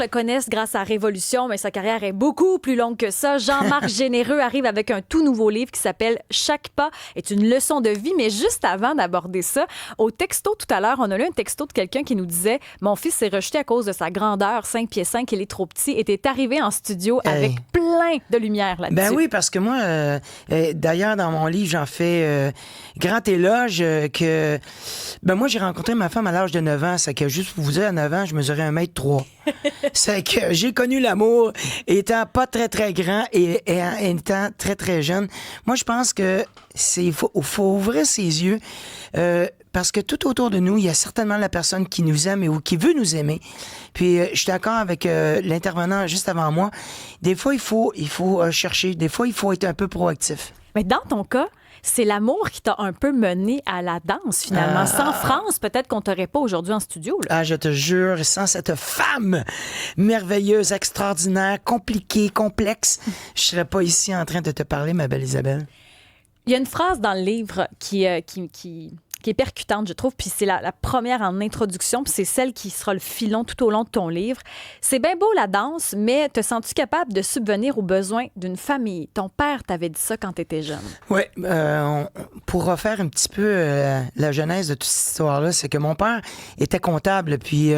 le connaissent grâce à Révolution, mais sa carrière est beaucoup plus longue que ça. Jean-Marc Généreux arrive avec un tout nouveau livre qui s'appelle « Chaque pas est une leçon de vie ». Mais juste avant d'aborder ça, au texto tout à l'heure, on a lu un texto de quelqu'un qui nous disait « Mon fils s'est rejeté à cause de sa grandeur, 5 pieds 5, il est trop petit. » Et t'es arrivé en studio avec plein de lumière là-dessus. Ben oui, parce que moi, d'ailleurs, dans mon livre, j'en fais grand éloge que... Ben moi, j'ai rencontré ma femme à l'âge de 9 ans. C'est que, juste pour vous dire, à 9 ans, je mesurais 1,3 m. C'est que j'ai connu l'amour étant pas très, très grand et étant très, très jeune. Moi, je pense que faut ouvrir ses yeux parce que tout autour de nous, il y a certainement la personne qui nous aime ou qui veut nous aimer. Puis, je suis d'accord avec l'intervenant juste avant moi. Des fois, il faut chercher. Des fois, il faut être un peu proactif. Mais dans ton cas, c'est l'amour qui t'a un peu mené à la danse, finalement. Sans France, peut-être qu'on t'aurait pas aujourd'hui en studio. Là. Ah, je te jure, sans cette femme merveilleuse, extraordinaire, compliquée, complexe, je serais pas ici en train de te parler, ma belle Isabelle. Il y a une phrase dans le livre qui est percutante, je trouve, puis c'est la première en introduction, puis c'est celle qui sera le filon tout au long de ton livre. C'est bien beau la danse, mais te sens-tu capable de subvenir aux besoins d'une famille? Ton père t'avait dit ça quand tu étais jeune. Oui, pour refaire un petit peu la genèse de toute cette histoire-là, c'est que mon père était comptable, puis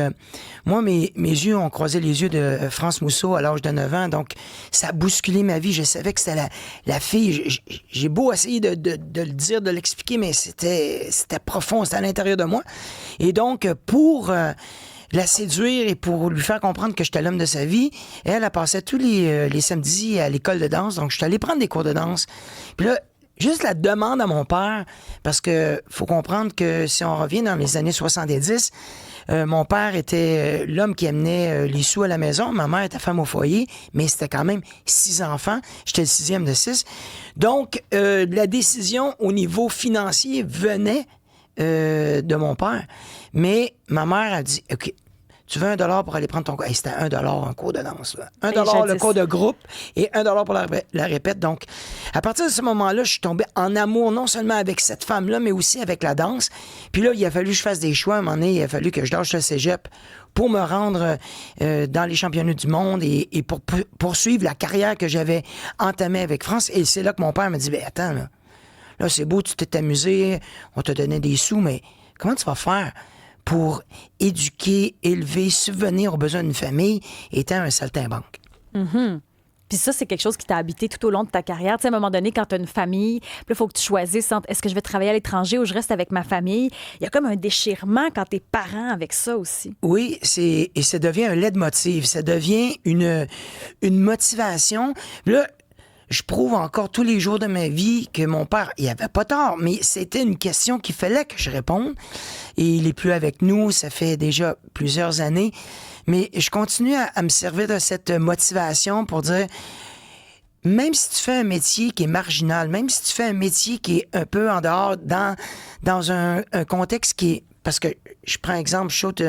moi, mes yeux ont croisé les yeux de France Mousseau à l'âge de 9 ans, donc ça a bousculé ma vie. Je savais que c'était la fille. J'ai beau essayer de le dire, de l'expliquer, mais c'était profond, c'était à l'intérieur de moi. Et donc, pour la séduire et pour lui faire comprendre que j'étais l'homme de sa vie, elle passait tous les samedis à l'école de danse. Donc, je suis allé prendre des cours de danse. Puis là, juste la demande à mon père, parce que faut comprendre que si on revient dans les années 70, mon père était l'homme qui amenait les sous à la maison. Ma mère était femme au foyer, mais c'était quand même 6 enfants. J'étais le 6e de 6. Donc, la décision au niveau financier venait de mon père. Mais ma mère a dit, OK, tu veux $1 pour aller prendre ton cours? Hey, c'était $1 un cours de danse. Là. $1 le cours de groupe et $1 pour la répète. Donc, à partir de ce moment-là, je suis tombé en amour non seulement avec cette femme-là, mais aussi avec la danse. Puis là, il a fallu que je fasse des choix. À un moment donné, il a fallu que je lâche le cégep pour me rendre dans les championnats du monde et pour poursuivre la carrière que j'avais entamée avec France. Et c'est là que mon père m'a dit, ben attends, là c'est beau, tu t'es amusé, on t'a donné des sous, mais comment tu vas faire pour éduquer, élever, subvenir aux besoins d'une famille étant un saltimbanque? Mm-hmm. Puis ça, c'est quelque chose qui t'a habité tout au long de ta carrière. Tu sais, à un moment donné, quand tu as une famille, il faut que tu choisisses entre est-ce que je vais travailler à l'étranger ou je reste avec ma famille. Il y a comme un déchirement quand t'es parent avec ça aussi. Oui, et ça devient un leitmotiv. Ça devient une motivation. Là, je prouve encore tous les jours de ma vie que mon père, il avait pas tort, mais c'était une question qu'il fallait que je réponde. Et il est plus avec nous, ça fait déjà plusieurs années. Mais je continue à me servir de cette motivation pour dire, même si tu fais un métier qui est marginal, même si tu fais un métier qui est un peu en dehors, dans un contexte qui est... Parce que je prends exemple, je saute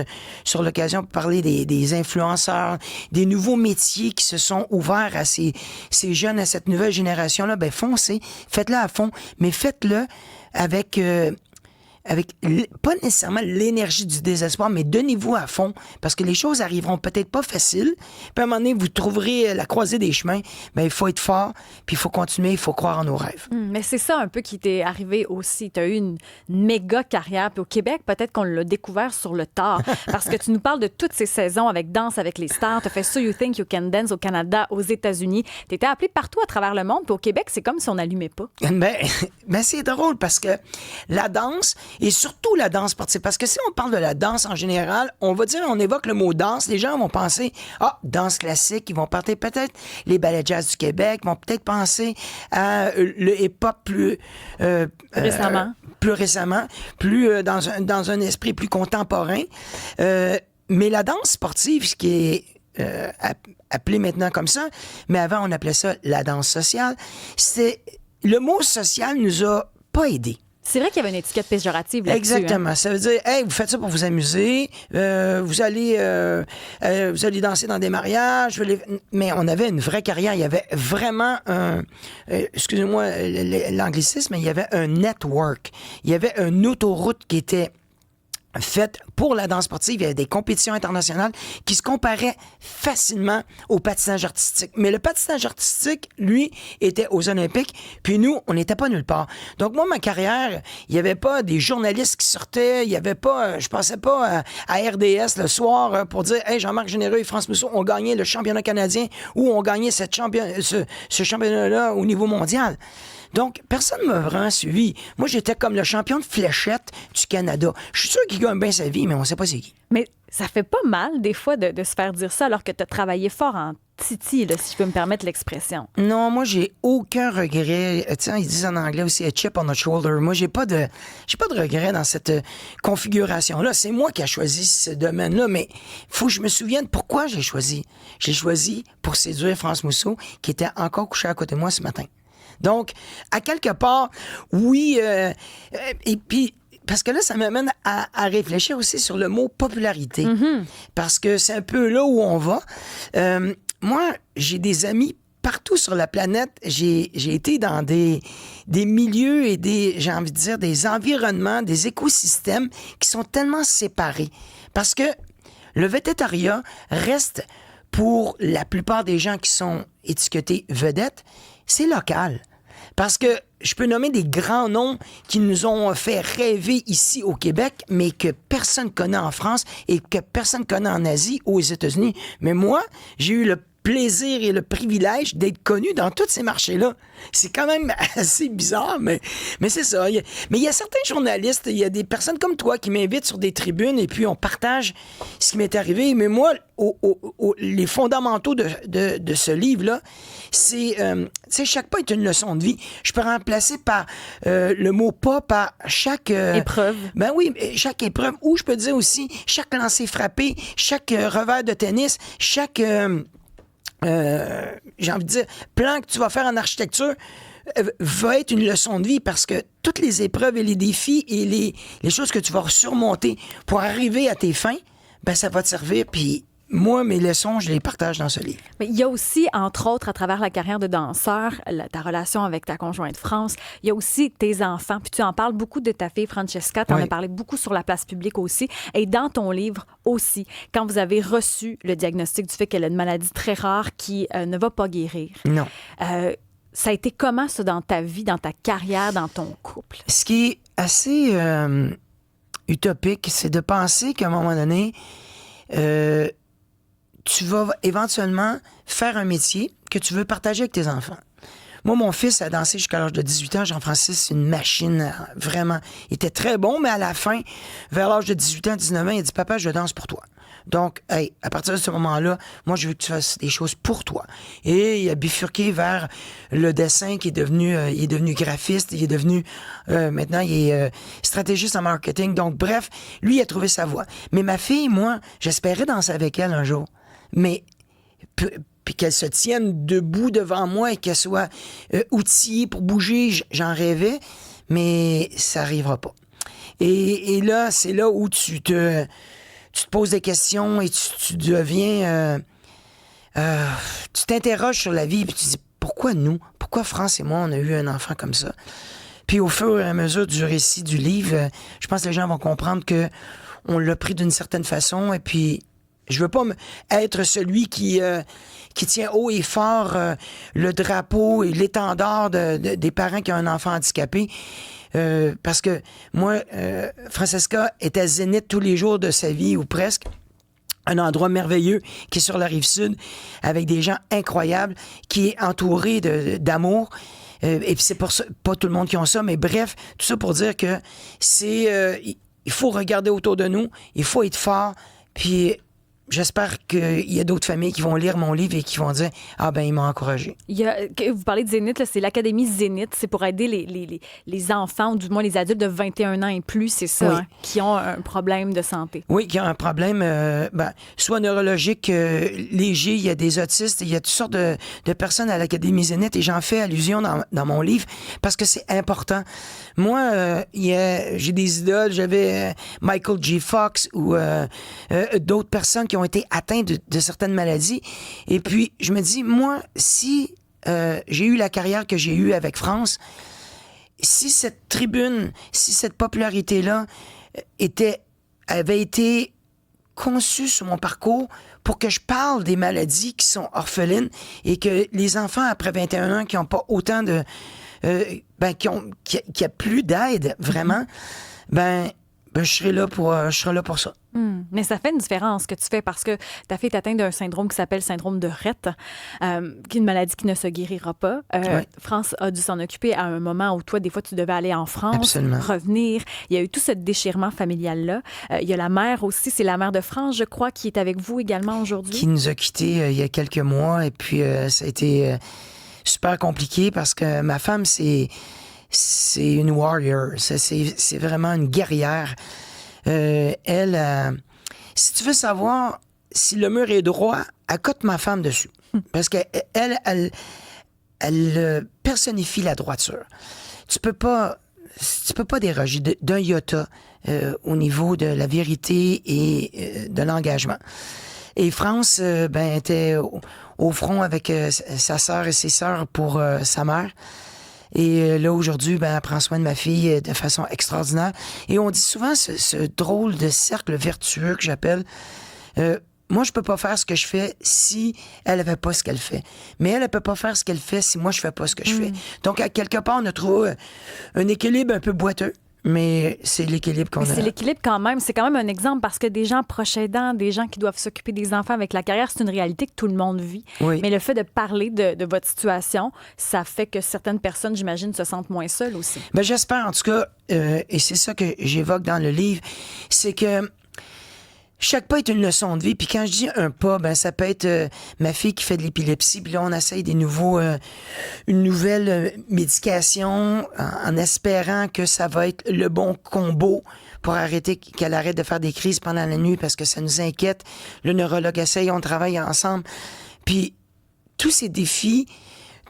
sur l'occasion pour parler des influenceurs, des nouveaux métiers qui se sont ouverts à ces jeunes, à cette nouvelle génération-là. Ben foncez, faites-le à fond, mais faites-le avec pas nécessairement l'énergie du désespoir, mais donnez-vous à fond, parce que les choses arriveront peut-être pas faciles. Puis à un moment donné, vous trouverez la croisée des chemins. Ben il faut être fort, puis il faut continuer, il faut croire en nos rêves. Mais c'est ça un peu qui t'est arrivé aussi. Tu as eu une méga carrière. Puis au Québec, peut-être qu'on l'a découvert sur le tard, parce que tu nous parles de toutes ces saisons avec Danse avec les stars. Tu as fait So You Think You Can Dance au Canada, aux États-Unis. Tu étais appelé partout à travers le monde. Puis au Québec, c'est comme si on n'allumait pas. Ben c'est drôle, parce que la danse... Et surtout la danse sportive. Parce que si on parle de la danse en général, on évoque le mot danse, les gens vont penser, danse classique, ils vont penser peut-être les ballets jazz du Québec, ils vont peut-être penser à le hip-hop plus récemment, dans un esprit plus contemporain. Mais la danse sportive, ce qui est appelé maintenant comme ça, mais avant on appelait ça la danse sociale, le mot social nous a pas aidés. C'est vrai qu'il y avait une étiquette péjorative là-dessus. Exactement. Hein? Ça veut dire, hey, vous faites ça pour vous amuser, vous allez danser dans des mariages. Mais on avait une vraie carrière. Il y avait vraiment excusez-moi l'anglicisme, mais il y avait un network. Il y avait une autoroute qui était faites pour la danse sportive. Il y avait des compétitions internationales qui se comparaient facilement au patinage artistique. Mais le patinage artistique, lui, était aux Olympiques, puis nous, on n'était pas nulle part. Donc moi, ma carrière, il n'y avait pas des journalistes qui sortaient, il n'y avait pas, je passais pas à RDS le soir pour dire « Hey, Jean-Marc Généreux et France Mousseau ont gagné le championnat canadien ou ont gagné ce championnat-là au niveau mondial. » Donc, personne ne m'a vraiment suivi. Moi, j'étais comme le champion de fléchette du Canada. Je suis sûr qu'il gagne bien sa vie, mais on ne sait pas c'est qui. Mais ça fait pas mal, des fois, de se faire dire ça alors que tu as travaillé fort en titi, là, si je peux me permettre l'expression. Non, moi, j'ai aucun regret. Tu sais, ils disent en anglais aussi « a chip on the shoulder ». Moi, j'ai pas de regret dans cette configuration-là. C'est moi qui ai choisi ce domaine-là, mais il faut que je me souvienne pourquoi j'ai choisi. J'ai choisi pour séduire France Mousseau, qui était encore couché à côté de moi ce matin. Donc, à quelque part, oui, et puis, parce que là, ça m'amène à réfléchir aussi sur le mot popularité. Mm-hmm. Parce que c'est un peu là où on va. Moi, j'ai des amis partout sur la planète. J'ai été dans des milieux et j'ai envie de dire, des environnements, des écosystèmes qui sont tellement séparés. Parce que le végétariat reste, pour la plupart des gens qui sont étiquetés vedettes, c'est local. Parce que je peux nommer des grands noms qui nous ont fait rêver ici au Québec, mais que personne connaît en France et que personne connaît en Asie ou aux États-Unis. Mais moi, j'ai eu le plaisir et le privilège d'être connu dans tous ces marchés-là. C'est quand même assez bizarre, mais c'est ça. Mais il y a certains journalistes, il y a des personnes comme toi qui m'invitent sur des tribunes et puis on partage ce qui m'est arrivé. Mais moi, les fondamentaux de ce livre-là, c'est, tu sais, chaque pas est une leçon de vie. Je peux remplacer par le mot pas par chaque... épreuve. Ben oui, chaque épreuve. Ou je peux dire aussi chaque lancer frappé, chaque revers de tennis, chaque... j'ai envie de dire, plan que tu vas faire en architecture va être une leçon de vie parce que toutes les épreuves et les défis et les choses que tu vas surmonter pour arriver à tes fins, ben ça va te servir. Puis moi, mes leçons, je les partage dans ce livre. Mais il y a aussi, entre autres, à travers la carrière de danseur, ta relation avec ta conjointe France, il y a aussi tes enfants. Puis tu en parles beaucoup de ta fille Francesca, tu en as parlé beaucoup sur la place publique aussi. Et dans ton livre aussi, quand vous avez reçu le diagnostic du fait qu'elle a une maladie très rare qui ne va pas guérir. Non. Ça a été comment, ça, dans ta vie, dans ta carrière, dans ton couple? Ce qui est assez utopique, c'est de penser qu'à un moment donné, tu vas éventuellement faire un métier que tu veux partager avec tes enfants. Moi, mon fils a dansé jusqu'à l'âge de 18 ans. Jean-Francis, c'est une machine, vraiment. Il était très bon, mais à la fin, vers l'âge de 18 ans, 19 ans, il a dit « Papa, je danse pour toi. » Donc, hey, à partir de ce moment-là, moi, je veux que tu fasses des choses pour toi. Et il a bifurqué vers le dessin qui est devenu, il est devenu graphiste, il est devenu, maintenant, il est stratégiste en marketing. Donc, bref, lui, il a trouvé sa voie. Mais ma fille, moi, j'espérais danser avec elle un jour. Mais puis qu'elle se tienne debout devant moi et qu'elle soit outillée pour bouger, j'en rêvais, mais ça n'arrivera pas. Et là, c'est là où tu te poses des questions et tu deviens... tu t'interroges sur la vie et tu dis, pourquoi nous? Pourquoi France et moi, on a eu un enfant comme ça? Puis au fur et à mesure du récit du livre, je pense que les gens vont comprendre que on l'a pris d'une certaine façon et puis... Je veux pas être celui qui tient haut et fort le drapeau et l'étendard des parents qui ont un enfant handicapé. Parce que moi, Francesca était zénith tous les jours de sa vie, ou presque. Un endroit merveilleux qui est sur la Rive-Sud, avec des gens incroyables, qui est entouré d'amour. Et puis c'est pour ça, pas tout le monde qui a ça, mais bref, tout ça pour dire que il faut regarder autour de nous, il faut être fort, puis... J'espère qu'il y a d'autres familles qui vont lire mon livre et qui vont dire « Ah ben, il m'a encouragé ». Vous parlez de Zénith, là, c'est l'Académie Zénith. C'est pour aider les enfants, ou du moins les adultes de 21 ans et plus, c'est ça, oui. Qui ont un problème de santé. Oui, qui ont un problème, soit neurologique léger, il y a des autistes, il y a toutes sortes de personnes à l'Académie Zénith et j'en fais allusion dans mon livre parce que c'est important. Moi, j'ai des idoles, j'avais Michael J. Fox ou d'autres personnes qui ont été atteints de certaines maladies. Et puis, je me dis, moi, si j'ai eu la carrière que j'ai eue avec France, si cette tribune, si cette popularité-là était avait été conçu sur mon parcours pour que je parle des maladies qui sont orphelines et que les enfants après 21 ans qui n'ont pas autant de... qui a plus d'aide, vraiment, je serai là pour ça. Mais ça fait une différence que tu fais parce que ta fille est atteinte d'un syndrome qui s'appelle syndrome de Rett, qui est une maladie qui ne se guérira pas. Ouais. France a dû s'en occuper à un moment où toi, des fois, tu devais aller en France, Absolument. revenir. Il y a eu tout ce déchirement familial-là. Il y a la mère aussi, c'est la mère de France, je crois, qui est avec vous également aujourd'hui. Qui nous a quittés il y a quelques mois et puis ça a été super compliqué parce que ma femme, c'est une warrior. C'est vraiment une guerrière. Elle, si tu veux savoir si le mur est droit, elle cote ma femme dessus. Parce qu'elle personnifie la droiture. Tu peux pas déroger d'un iota au niveau de la vérité et de l'engagement. Et France était au front avec sa sœur et ses sœurs pour sa mère. Et là, aujourd'hui, elle prend soin de ma fille de façon extraordinaire. Et on dit souvent ce drôle de cercle vertueux que j'appelle. Moi, je peux pas faire ce que je fais si elle avait pas ce qu'elle fait. Mais elle peut pas faire ce qu'elle fait si moi, je fais pas ce que je fais. Donc, à quelque part, on a trouvé un équilibre un peu boiteux. Mais c'est l'équilibre qu'on a. C'est l'équilibre quand même. C'est quand même un exemple parce que des gens proches aidants, des gens qui doivent s'occuper des enfants avec la carrière, c'est une réalité que tout le monde vit. Oui. Mais le fait de parler de votre situation, ça fait que certaines personnes, j'imagine, se sentent moins seules aussi. J'espère, en tout cas, et c'est ça que j'évoque dans le livre, c'est que chaque pas est une leçon de vie. Puis quand je dis un pas, ça peut être ma fille qui fait de l'épilepsie. Puis là, on essaye une nouvelle médication en espérant que ça va être le bon combo pour qu'elle arrête de faire des crises pendant la nuit parce que ça nous inquiète. Le neurologue essaye, on travaille ensemble. Puis tous ces défis,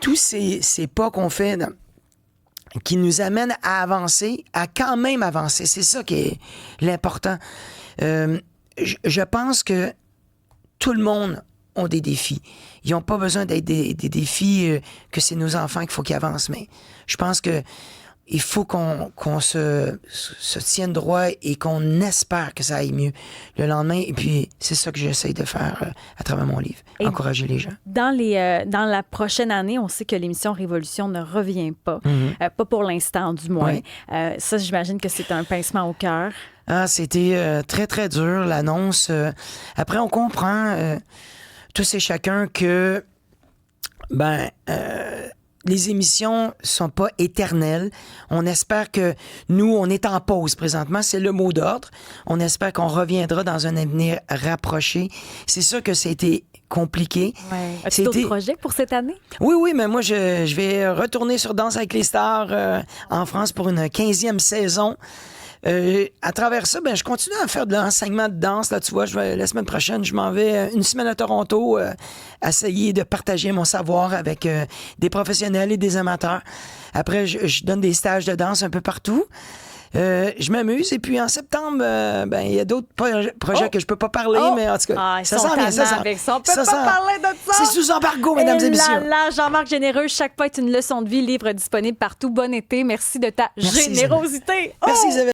tous ces pas qu'on fait qui nous amènent à avancer, à quand même avancer. C'est ça qui est l'important. Je pense que tout le monde a des défis. Ils n'ont pas besoin d'être des défis que c'est nos enfants qu'il faut qu'ils avancent. Mais je pense que il faut qu'on se tienne droit et qu'on espère que ça aille mieux le lendemain. Et puis, c'est ça que j'essaie de faire à travers mon livre, encourager les gens. Dans la prochaine année, on sait que l'émission Révolution ne revient pas. Pas pour l'instant, du moins. Oui. Ça, j'imagine que c'est un pincement au cœur. Ah, c'était très, très dur, l'annonce. Après, on comprend, tous et chacun, que les émissions sont pas éternelles. On espère que nous, on est en pause présentement. C'est le mot d'ordre. On espère qu'on reviendra dans un avenir rapproché. C'est sûr que c'était compliqué. Ouais. As-tu d'autres projets pour cette année? Oui, mais moi, je vais retourner sur Danse avec les stars en France pour une 15e saison. À travers ça, je continue à faire de l'enseignement de danse. Là, tu vois, la semaine prochaine, je m'en vais une semaine à Toronto essayer de partager mon savoir avec des professionnels et des amateurs. Après, je donne des stages de danse un peu partout. Je m'amuse. Et puis, en septembre, il y a d'autres projets que je peux pas parler, mais en tout cas, ça s'en vient. On peut pas parler de ça. C'est sous embargo, mesdames et messieurs. Là, Jean-Marc Généreux, chaque pas est une leçon de vie, livre disponible partout. Bon été. Merci de ta générosité. Merci, Isabelle.